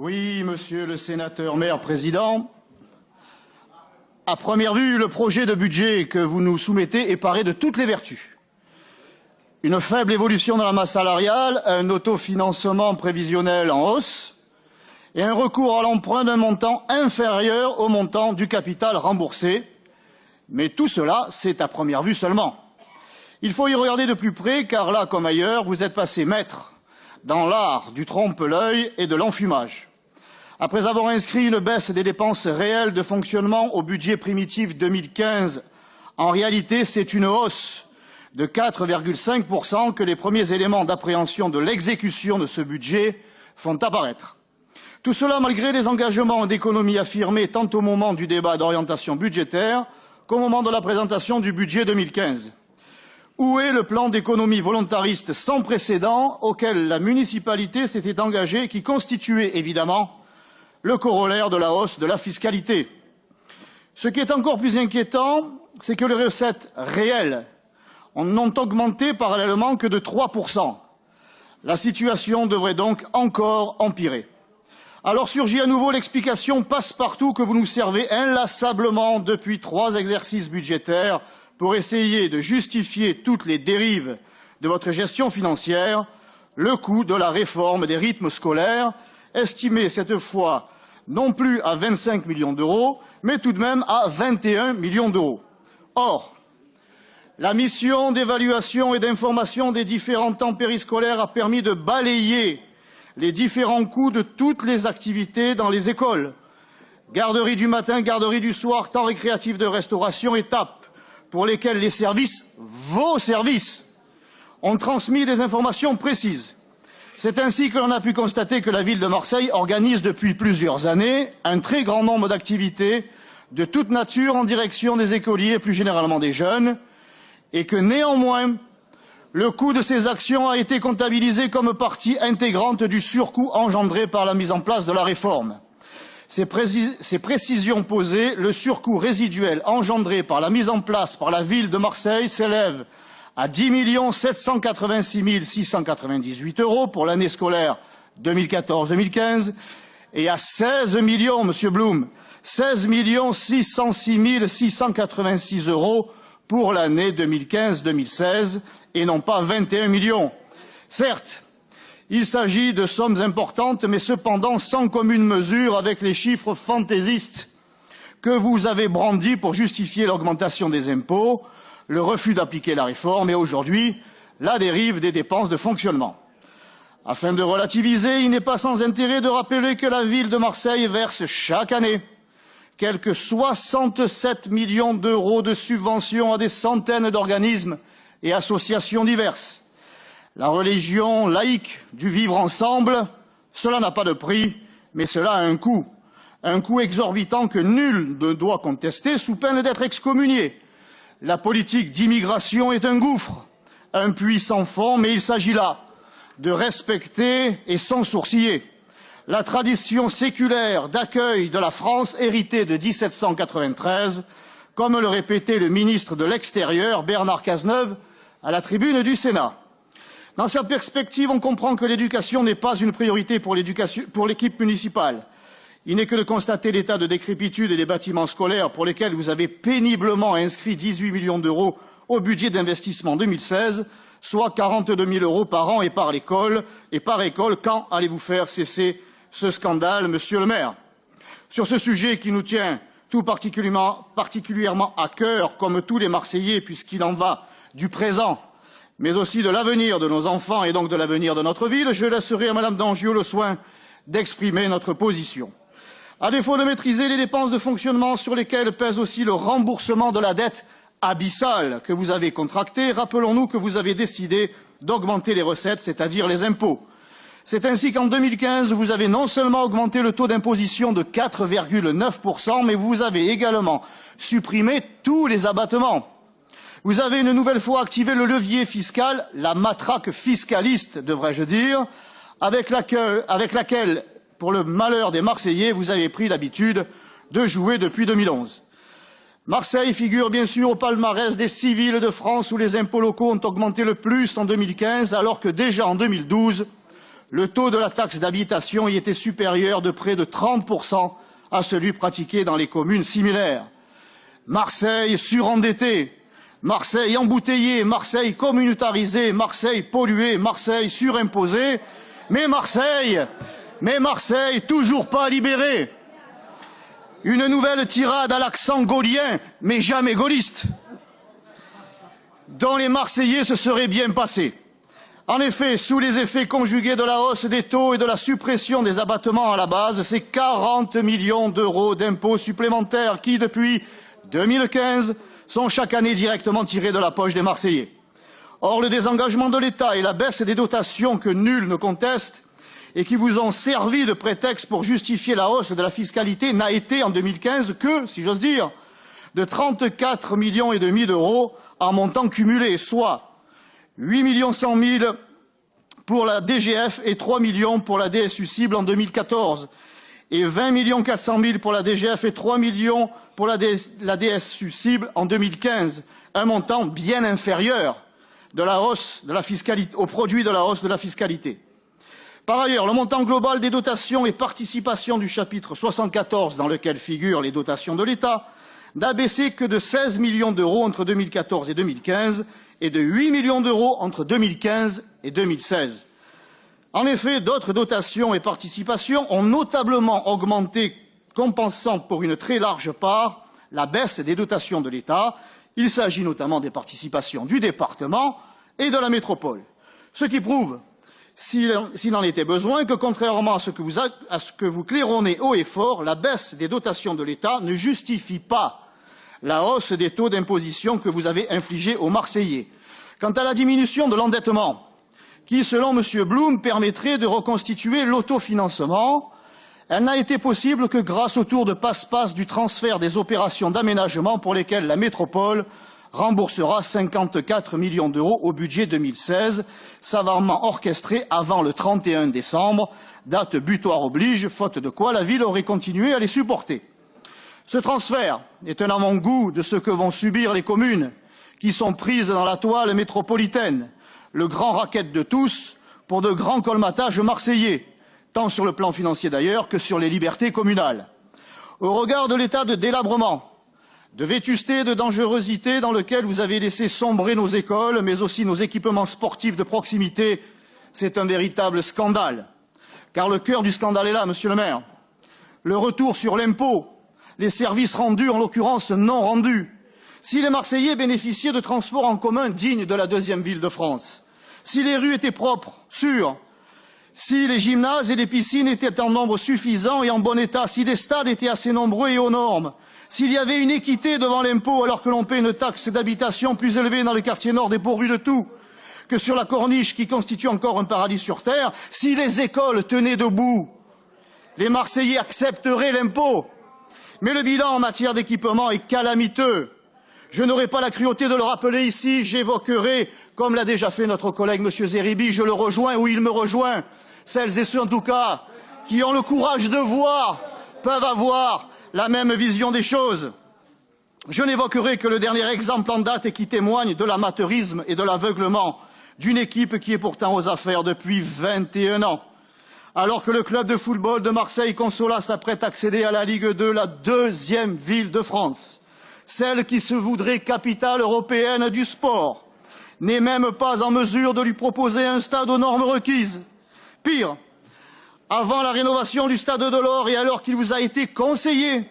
Oui, monsieur le sénateur maire président. À première vue, le projet de budget que vous nous soumettez est paré de toutes les vertus. Une faible évolution de la masse salariale, un autofinancement prévisionnel en hausse et un recours à l'emprunt d'un montant inférieur au montant du capital remboursé. Mais tout cela, c'est à première vue seulement. Il faut y regarder de plus près, car là, comme ailleurs, vous êtes passé maître dans l'art du trompe-l'œil et de l'enfumage. Après avoir inscrit une baisse des dépenses réelles de fonctionnement au budget primitif 2015, en réalité, c'est une hausse de 4,5% que les premiers éléments d'appréhension de l'exécution de ce budget font apparaître. Tout cela malgré les engagements d'économie affirmés tant au moment du débat d'orientation budgétaire qu'au moment de la présentation du budget 2015. Où est le plan d'économie volontariste sans précédent auquel la municipalité s'était engagée, qui constituait évidemment le corollaire de la hausse de la fiscalité? Ce qui est encore plus inquiétant, c'est que les recettes réelles n'ont augmenté parallèlement que de 3%. La situation devrait donc encore empirer. Alors surgit à nouveau l'explication passe-partout que vous nous servez inlassablement depuis 3 exercices budgétaires pour essayer de justifier toutes les dérives de votre gestion financière, le coût de la réforme des rythmes scolaires, estimé cette fois non plus à 25 millions d'euros, mais tout de même à 21 millions d'euros. Or, la mission d'évaluation et d'information des différents temps périscolaires a permis de balayer les différents coûts de toutes les activités dans les écoles. Garderie du matin, garderie du soir, temps récréatif de restauration, étapes pour lesquelles les services, vos services, ont transmis des informations précises. C'est ainsi que l'on a pu constater que la ville de Marseille organise depuis plusieurs années un très grand nombre d'activités de toute nature en direction des écoliers et plus généralement des jeunes, et que néanmoins, le coût de ces actions a été comptabilisé comme partie intégrante du surcoût engendré par la mise en place de la réforme. Ces précisions posées, le surcoût résiduel engendré par la mise en place par la ville de Marseille s'élève à 10 786 698 € pour l'année scolaire 2014-2015 et à 16 millions, Monsieur Blum, 16 606 686 € pour l'année 2015-2016 et non pas 21 millions. Certes, il s'agit de sommes importantes, mais cependant sans commune mesure avec les chiffres fantaisistes que vous avez brandis pour justifier l'augmentation des impôts, le refus d'appliquer la réforme et aujourd'hui la dérive des dépenses de fonctionnement. Afin de relativiser, il n'est pas sans intérêt de rappeler que la ville de Marseille verse chaque année quelques 67 millions d'euros de subventions à des centaines d'organismes et associations diverses. La religion laïque du vivre ensemble, cela n'a pas de prix, mais cela a un coût exorbitant que nul ne doit contester sous peine d'être excommunié. La politique d'immigration est un gouffre, un puits sans fond, mais il s'agit là de respecter et sans sourciller la tradition séculaire d'accueil de la France héritée de 1793, comme le répétait le ministre de l'Extérieur, Bernard Cazeneuve, à la tribune du Sénat. Dans cette perspective, on comprend que l'éducation n'est pas une priorité pour l'équipe municipale. Il n'est que de constater l'état de décrépitude des bâtiments scolaires pour lesquels vous avez péniblement inscrit 18 millions d'euros au budget d'investissement 2016, soit 42 000 € par an et par école. Quand allez-vous faire cesser ce scandale, monsieur le maire? Sur ce sujet qui nous tient tout particulièrement à cœur, comme tous les Marseillais, puisqu'il en va du présent, mais aussi de l'avenir de nos enfants et donc de l'avenir de notre ville, je laisserai à Madame Dangiot le soin d'exprimer notre position. À défaut de maîtriser les dépenses de fonctionnement sur lesquelles pèse aussi le remboursement de la dette abyssale que vous avez contractée, rappelons-nous que vous avez décidé d'augmenter les recettes, c'est-à-dire les impôts. C'est ainsi qu'en 2015, vous avez non seulement augmenté le taux d'imposition de 4,9%, mais vous avez également supprimé tous les abattements. Vous avez une nouvelle fois activé le levier fiscal, la matraque fiscaliste, devrais-je dire, avec laquelle, pour le malheur des Marseillais, vous avez pris l'habitude de jouer depuis 2011. Marseille figure bien sûr au palmarès des 6 villes de France où les impôts locaux ont augmenté le plus en 2015, alors que déjà en 2012, le taux de la taxe d'habitation y était supérieur de près de 30% à celui pratiqué dans les communes similaires. Marseille surendettée, Marseille embouteillée, Marseille communautarisée, Marseille polluée, Marseille surimposée, mais Marseille toujours pas libérée. Une nouvelle tirade à l'accent gaullien, mais jamais gaulliste, dont les Marseillais se seraient bien passés. En effet, sous les effets conjugués de la hausse des taux et de la suppression des abattements à la base, c'est 40 millions d'euros d'impôts supplémentaires qui, depuis 2015, sont chaque année directement tirés de la poche des Marseillais. Or, le désengagement de l'État et la baisse des dotations que nul ne conteste et qui vous ont servi de prétexte pour justifier la hausse de la fiscalité n'a été en 2015 que, si j'ose dire, de 34,5 millions d'euros en montant cumulé, soit 8,1 millions pour la DGF et 3 millions pour la DSU cible en 2014, et 20,4 millions pour la DGF et 3 millions pour la DSU cible en 2015, un montant bien inférieur de la hausse de la fiscalité, au produit de la hausse de la fiscalité. Par ailleurs, le montant global des dotations et participations du chapitre 74, dans lequel figurent les dotations de l'État, n'a baissé que de 16 millions d'euros entre 2014 et 2015 et de 8 millions d'euros entre 2015 et 2016. En effet, d'autres dotations et participations ont notablement augmenté, compensant pour une très large part la baisse des dotations de l'État. Il s'agit notamment des participations du département et de la métropole. Ce qui prouve, s'il en était besoin, que contrairement à ce que vous claironnez haut et fort, la baisse des dotations de l'État ne justifie pas la hausse des taux d'imposition que vous avez infligée aux Marseillais. Quant à la diminution de l'endettement, qui, selon M. Blum, permettrait de reconstituer l'autofinancement, elle n'a été possible que grâce au tour de passe-passe du transfert des opérations d'aménagement pour lesquelles la métropole remboursera 54 millions d'euros au budget 2016, savamment orchestré avant le 31 décembre, date butoir oblige, faute de quoi la ville aurait continué à les supporter. Ce transfert est un avant-goût de ce que vont subir les communes qui sont prises dans la toile métropolitaine, le grand racket de tous pour de grands colmatages marseillais, tant sur le plan financier d'ailleurs que sur les libertés communales. Au regard de l'état de délabrement, de vétusté et de dangerosité dans lequel vous avez laissé sombrer nos écoles, mais aussi nos équipements sportifs de proximité, c'est un véritable scandale. Car le cœur du scandale est là, monsieur le maire. Le retour sur l'impôt, les services rendus, en l'occurrence non rendus. Si les Marseillais bénéficiaient de transports en commun dignes de la deuxième ville de France, si les rues étaient propres, sûres, si les gymnases et les piscines étaient en nombre suffisant et en bon état, si les stades étaient assez nombreux et aux normes, s'il y avait une équité devant l'impôt alors que l'on paie une taxe d'habitation plus élevée dans les quartiers nord dépourvus de tout que sur la corniche qui constitue encore un paradis sur terre, si les écoles tenaient debout, les Marseillais accepteraient l'impôt. Mais le bilan en matière d'équipement est calamiteux. Je n'aurai pas la cruauté de le rappeler ici, j'évoquerai, comme l'a déjà fait notre collègue M. Zeribi, je le rejoins ou il me rejoint, celles et ceux en tout cas qui ont le courage de voir peuvent avoir la même vision des choses. Je n'évoquerai que le dernier exemple en date et qui témoigne de l'amateurisme et de l'aveuglement d'une équipe qui est pourtant aux affaires depuis 21 ans. Alors que le club de football de Marseille Consola s'apprête à accéder à la Ligue 2, la deuxième ville de France, celle qui se voudrait capitale européenne du sport, n'est même pas en mesure de lui proposer un stade aux normes requises. Pire, avant la rénovation du stade de l'Or et alors qu'il vous a été conseillé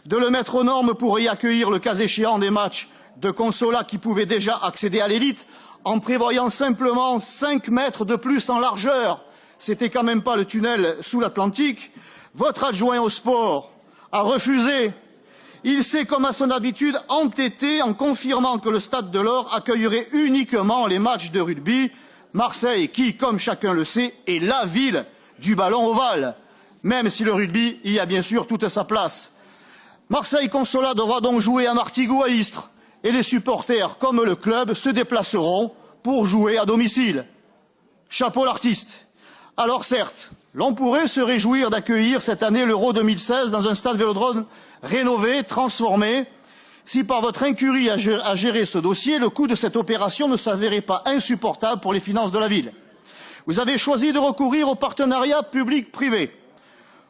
de le mettre aux normes pour y accueillir le cas échéant des matchs de Consola qui pouvaient déjà accéder à l'élite en prévoyant simplement 5 mètres de plus en largeur, c'était quand même pas le tunnel sous l'Atlantique, votre adjoint au sport a refusé. Il s'est, comme à son habitude, entêté en confirmant que le stade de l'Or accueillerait uniquement les matchs de rugby. Marseille, qui, comme chacun le sait, est la ville du ballon ovale, même si le rugby y a bien sûr toute sa place. Marseille Consola devra donc jouer à Martigou à Istres, et les supporters, comme le club, se déplaceront pour jouer à domicile. Chapeau l'artiste. Alors certes, l'on pourrait se réjouir d'accueillir cette année l'Euro 2016 dans un stade Vélodrome rénové, transformé, si par votre incurie à gérer ce dossier, le coût de cette opération ne s'avérait pas insupportable pour les finances de la ville. Vous avez choisi de recourir au partenariat public-privé.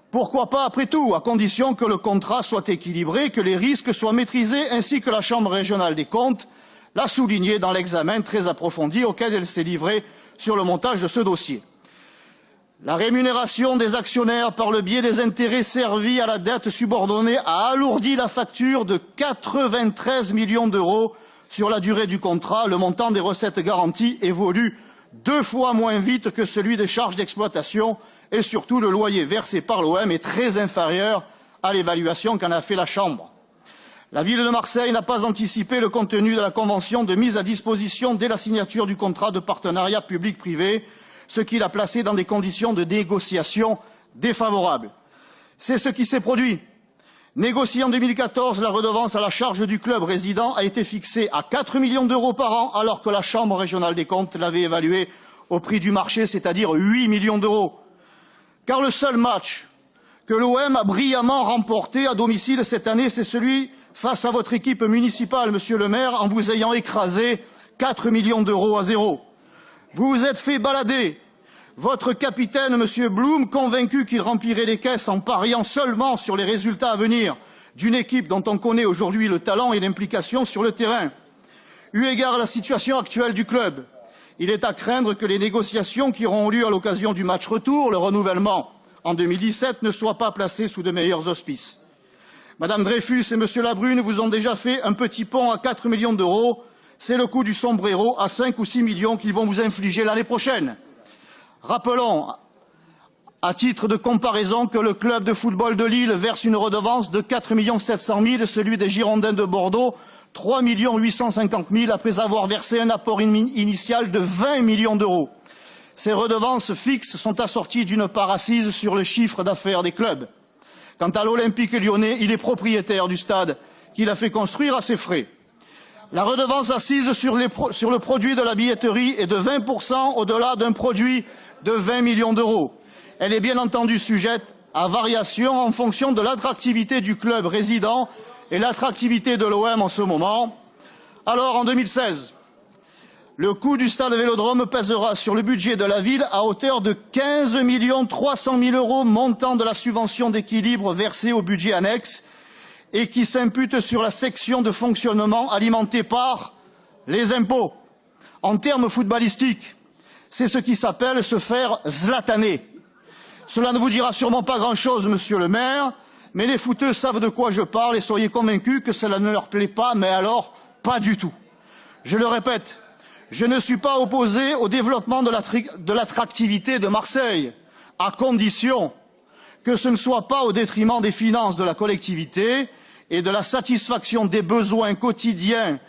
Pourquoi pas après tout, à condition que le contrat soit équilibré, que les risques soient maîtrisés, ainsi que la Chambre régionale des comptes l'a souligné dans l'examen très approfondi auquel elle s'est livrée sur le montage de ce dossier. La rémunération des actionnaires par le biais des intérêts servis à la dette subordonnée a alourdi la facture de 93 millions d'euros sur la durée du contrat. Le montant des recettes garanties évolue 2 fois moins vite que celui des charges d'exploitation et surtout le loyer versé par l'OM est très inférieur à l'évaluation qu'en a fait la Chambre. La ville de Marseille n'a pas anticipé le contenu de la convention de mise à disposition dès la signature du contrat de partenariat public-privé, ce qui l'a placé dans des conditions de négociation défavorables. C'est ce qui s'est produit. Négociée en 2014, la redevance à la charge du club résident a été fixée à 4 millions d'euros par an, alors que la Chambre régionale des comptes l'avait évaluée au prix du marché, c'est-à-dire 8 millions d'euros. Car le seul match que l'OM a brillamment remporté à domicile cette année, c'est celui face à votre équipe municipale, monsieur le maire, en vous ayant écrasé 4 millions d'euros à 0. Vous vous êtes fait balader. Votre capitaine, monsieur Blum, convaincu qu'il remplirait les caisses en pariant seulement sur les résultats à venir d'une équipe dont on connaît aujourd'hui le talent et l'implication sur le terrain. Eu égard à la situation actuelle du club, il est à craindre que les négociations qui auront lieu à l'occasion du match retour, le renouvellement en 2017, ne soient pas placées sous de meilleurs auspices. Madame Dreyfus et monsieur Labrune vous ont déjà fait un petit pont à 4 millions d'euros. C'est le coût du sombrero à 5 ou 6 millions qu'ils vont vous infliger l'année prochaine. Rappelons, à titre de comparaison, que le club de football de Lille verse une redevance de 4 700 000, celui des Girondins de Bordeaux 3 850 000, après avoir versé un apport initial de 20 millions d'euros. Ces redevances fixes sont assorties d'une part assise sur le chiffre d'affaires des clubs. Quant à l'Olympique lyonnais, il est propriétaire du stade qu'il a fait construire à ses frais. La redevance assise sur le produit de la billetterie est de 20% au-delà d'un produit de 20 millions d'euros. Elle est bien entendu sujette à variation en fonction de l'attractivité du club résident et l'attractivité de l'OM en ce moment. Alors, en 2016, le coût du stade Vélodrome pèsera sur le budget de la ville à hauteur de 15 300 000 euros, montant de la subvention d'équilibre versée au budget annexe et qui s'impute sur la section de fonctionnement alimentée par les impôts. En termes footballistiques, c'est ce qui s'appelle se faire zlataner. Cela ne vous dira sûrement pas grand-chose, monsieur le maire, mais les footeux savent de quoi je parle et soyez convaincus que cela ne leur plaît pas, mais alors pas du tout. Je le répète, je ne suis pas opposé au développement de l'attractivité de Marseille, à condition que ce ne soit pas au détriment des finances de la collectivité et de la satisfaction des besoins quotidiens,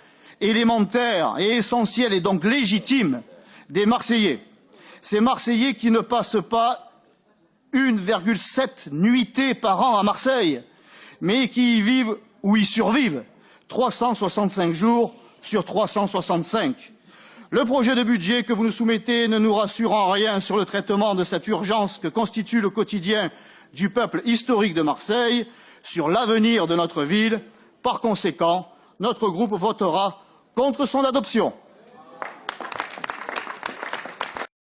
élémentaires et essentiels et donc légitimes des Marseillais. Ces Marseillais qui ne passent pas 1,7 nuitées par an à Marseille, mais qui y vivent ou y survivent 365 jours sur 365. Le projet de budget que vous nous soumettez ne nous rassure en rien sur le traitement de cette urgence que constitue le quotidien du peuple historique de Marseille, sur l'avenir de notre ville. Par conséquent, notre groupe votera contre son adoption.